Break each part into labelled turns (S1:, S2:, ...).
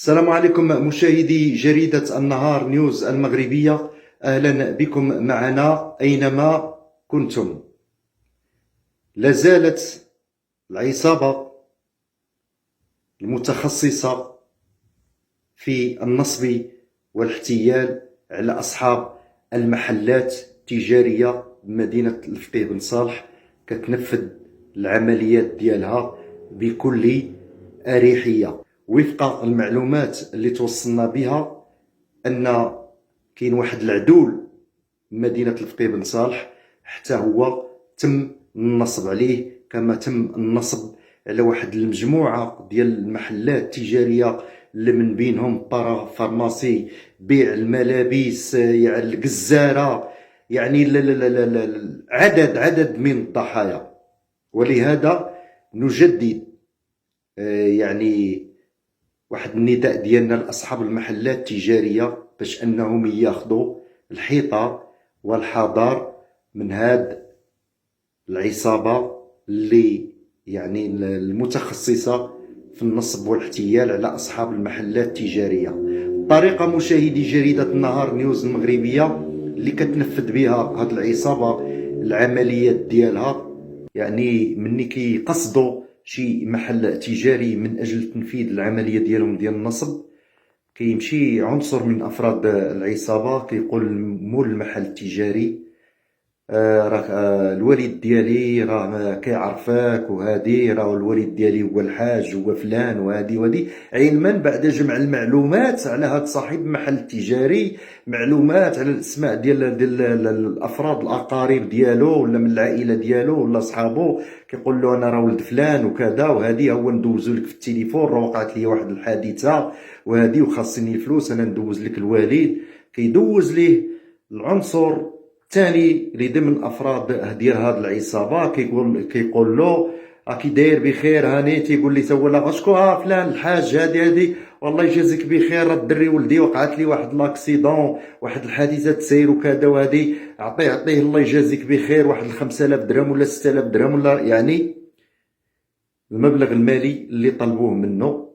S1: السلام عليكم مشاهدي جريدة النهار نيوز المغربية. أهلا بكم معنا أينما كنتم. لازالت العصابة المتخصصة في النصب والاحتيال على أصحاب المحلات التجارية بمدينة الفقيه بن صالح كتنفذ العمليات ديالها بكل أريحية. وفق المعلومات اللي توصلنا بها ان كاين واحد العدول مدينه الفقيه بن صالح حتى هو تم النصب عليه، كما تم النصب على واحد المجموعه ديال المحلات التجاريه اللي من بينهم بارا فارماسي، بيع الملابس، يعني الجزاره، يعني عدد من الضحايا. ولهذا نجدد يعني واحد النداء ديالنا لاصحاب المحلات التجاريه باش انهم ياخذوا الحيطه والحذر من هاد العصابه اللي يعني المتخصصه في النصب والاحتيال على اصحاب المحلات التجاريه. طريقه مشاهدي جريده النهار نيوز المغربيه اللي كتنفذ بها هاد العصابه العمليات ديالها، يعني مني كيقصدوا شي محل تجاري من اجل تنفيذ العمليه ديالهم ديال النصب، كيمشي عنصر من افراد العصابه كيقول مول المحل التجاري راك الوالد ديالي راه كيعرفك، وهادي راه الوالد ديالي هو الحاج هو فلان وهادي علما بعد جمع المعلومات على هاد صاحب المحل التجاري، معلومات على الاسماء ديال الافراد الاقارب ديالو ولا من العائله ديالو ولا صحابو، كيقول له انا راه ولد فلان وكذا وهادي هو ندوزو لك في التليفون، راه وقعت لي واحد الحادثه وهادي وخاصني الفلوس انا ندوز لك الوالد. كيدوز ليه العنصر الثاني اللي ضمن افراد ديال هاد العصابه كيقول له راكي داير بخير هاني، تيقول لي تو لا شكون فلان الحاج هادي والله يجازيك بخير، راه الدري ولدي وقعت لي واحد لاكسيدون واحد الحادثه تسير وكذا وهادي، عطيه الله يجازيك بخير واحد 5000 درهم ولا 6000 درهم ولا يعني المبلغ المالي اللي طلبوه منه.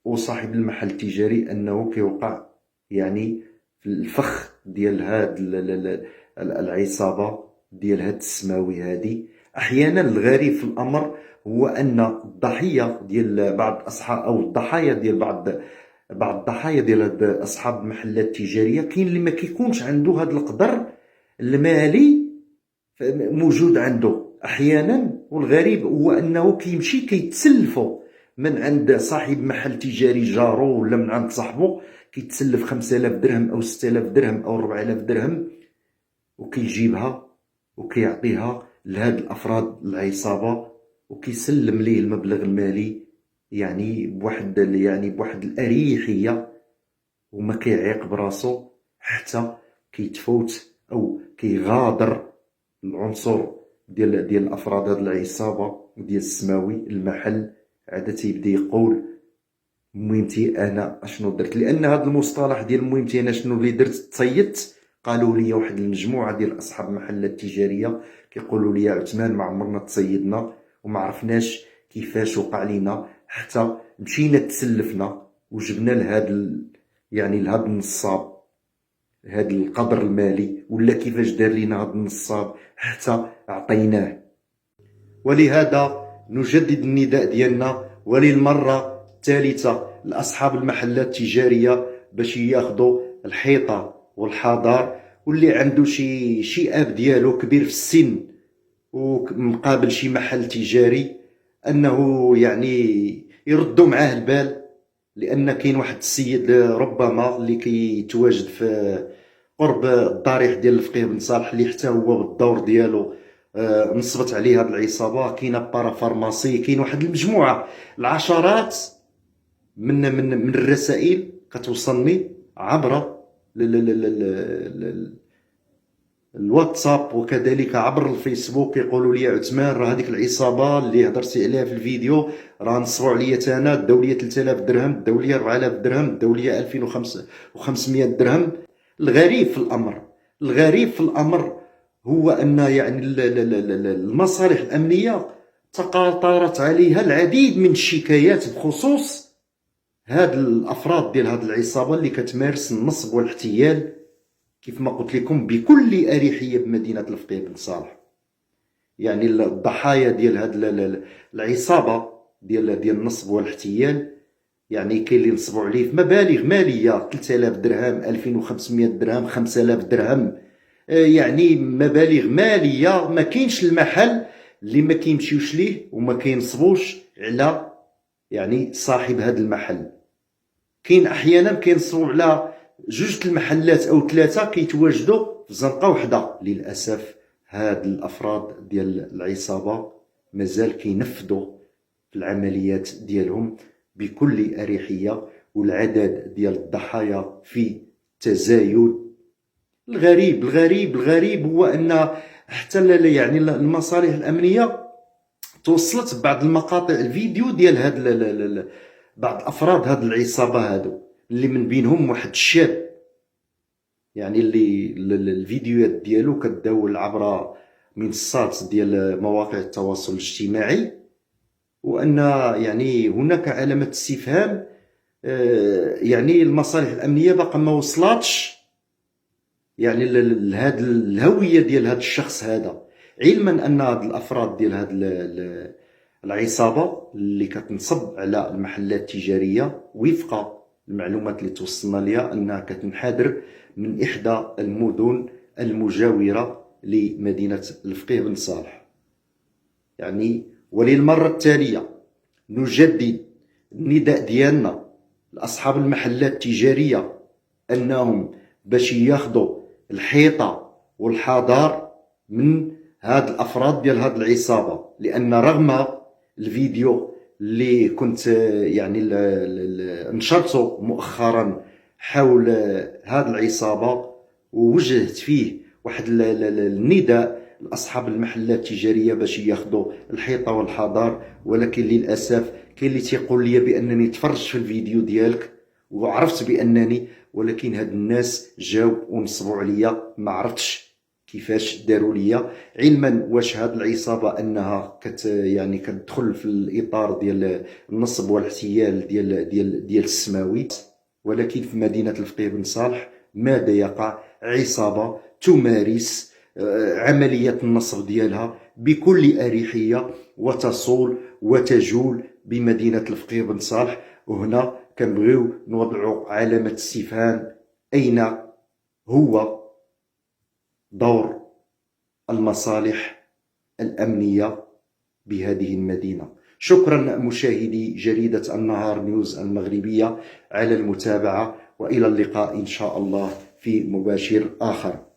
S1: وصاحب المحل التجاري انه كيوقع يعني في الفخ ديال هاد العصابه ديال هاد السماوي هادي. احيانا الغريب في الامر هو ان الضحيه ديال بعض اصحاب او الضحايا ديال بعض الضحايا ديال هاد اصحاب المحلات التجاريه كاين اللي ما كيكونش عنده هاد القدر المالي موجود عنده احيانا. والغريب هو انه كيمشي كيتسلفوا من عند صاحب محل تجاري جارو ولا من عند صاحبه، كيتسلف 5000 درهم او 6000 درهم او 4000 درهم وكيجيبها وكيعطيها لهاد الافراد العصابه وكيسلم ليه المبلغ المالي يعني بواحد الاريحيه، وما كيعيق براسو حتى كيتفوت او كيغادر العنصر ديال افراد هاد العصابه ديال السماوي المحل. عاد تيبدا يقول مهمتي انا اشنو درت، لان هذا المصطلح ديال مهمتي انا شنو اللي درت تصيدت. قالوا لي واحد المجموعه ديال اصحاب المحلات التجاريه كيقولوا لي يا عثمان ما عمرنا تصيدنا وما عرفناش كيفاش وقع لينا، حتى مشينا تسلفنا وجبنا لهذا يعني لهذا النصاب هذا القدر المالي ولا كيفاش دار لينا هذا النصاب حتى عطيناه. ولهذا نجدد النداء ديالنا وللمره الثالثه لاصحاب المحلات التجاريه باش ياخذوا الحيطه والحذر، واللي عنده شي اب ديالو كبير في السن ومقابل شي محل تجاري انه يعني يردوا معاه البال، لان كاين واحد السيد ربما اللي كيتواجد في قرب الضريح ديال الفقيه بن صالح اللي حتى هو بالدور ديالو نصبت عليه هاد العصابه. كاينه بارا فارماسي، كاين واحد المجموعه العشرات من الرسائل كتوصلني عبر الواتساب وكذلك عبر الفيسبوك. يقولوا لي عثمان راه هذيك العصابه اللي هضرتي عليها في الفيديو راه نصبوا عليا انا، داو لي 3000 درهم، داو لي 4000 درهم، داو لي 2500 درهم. الغريب في الامر هو ان يعني المصالح الامنيه تقاطرت عليها العديد من الشكايات بخصوص هاد الافراد ديال هاد العصابه اللي كتمارس النصب والاحتيال كيف ما قلت لكم بكل اريحيه بمدينه الفقيه بن صالح. يعني الضحايا ديال هاد العصابه ديال النصب والاحتيال، يعني كاين اللي نصبوا عليه في مبالغ ماليه 3000 درهم، 2500 درهم، 5000 درهم، يعني مبالغ ماليه ما كاينش المحل اللي ما كيمشيوش ليه وما كينصبوش على يعني صاحب هذا المحل. كاين احيانا كينصبوا على جوج المحلات او ثلاثه كيتواجدوا في زنقه وحده. للاسف هاد الافراد ديال العصابه مازال كينفذوا في العمليات ديالهم بكل اريحيه، والعدد ديال الضحايا في تزايد. الغريب هو ان حتى يعني المصالح الامنيه توصلت بعض المقاطع الفيديو ديال هاد بعض افراد هاد العصابه هادو، اللي من بينهم واحد الشاب يعني اللي الفيديوهات ديالو كتداول عبر منصات ديال مواقع التواصل الاجتماعي، وان يعني هناك علامه استفهام. يعني المصالح الامنيه باقا ما وصلاتش يعني لهاد الهويه ديال هاد الشخص هذا، علما ان هاد الافراد ديال هاد العصابه اللي كتنصب على المحلات التجاريه وفق المعلومات اللي توصلنا ليها انها كتنحدر من احدى المدن المجاوره لمدينه الفقيه بن صالح. يعني وللمره التاليه نجدد النداء ديالنا لاصحاب المحلات التجاريه انهم باش ياخذوا الحيطه والحذر من هاد الافراد ديال هاد العصابه، لان رغم الفيديو اللي كنت يعني نشرته مؤخرا حول هاد العصابه ووجهت فيه واحد النداء لاصحاب المحلات التجاريه باش ياخذوا الحيطه والحذر، ولكن للاسف كاين اللي تيقول لي بانني تفرجت في الفيديو ديالك وعرفت بانني، ولكن هاد الناس جاو ونصبوا عليا ما عرفتش كيفاش داروا ليا. علما واش هاد العصابه انها يعني كتدخل في الاطار ديال النصب والاحتيال ديال السماوي، ولكن في مدينه الفقيه بن صالح ماذا يقع؟ عصابه تمارس عمليه النصب ديالها بكل اريحيه وتصول وتجول بمدينه الفقيه بن صالح. وهنا كنبغيو نوضعوا علامه استفهام، اين هو دور المصالح الأمنية بهذه المدينة؟ شكرا مشاهدي جريدة النهار نيوز المغربية على المتابعة، وإلى اللقاء إن شاء الله في مباشر آخر.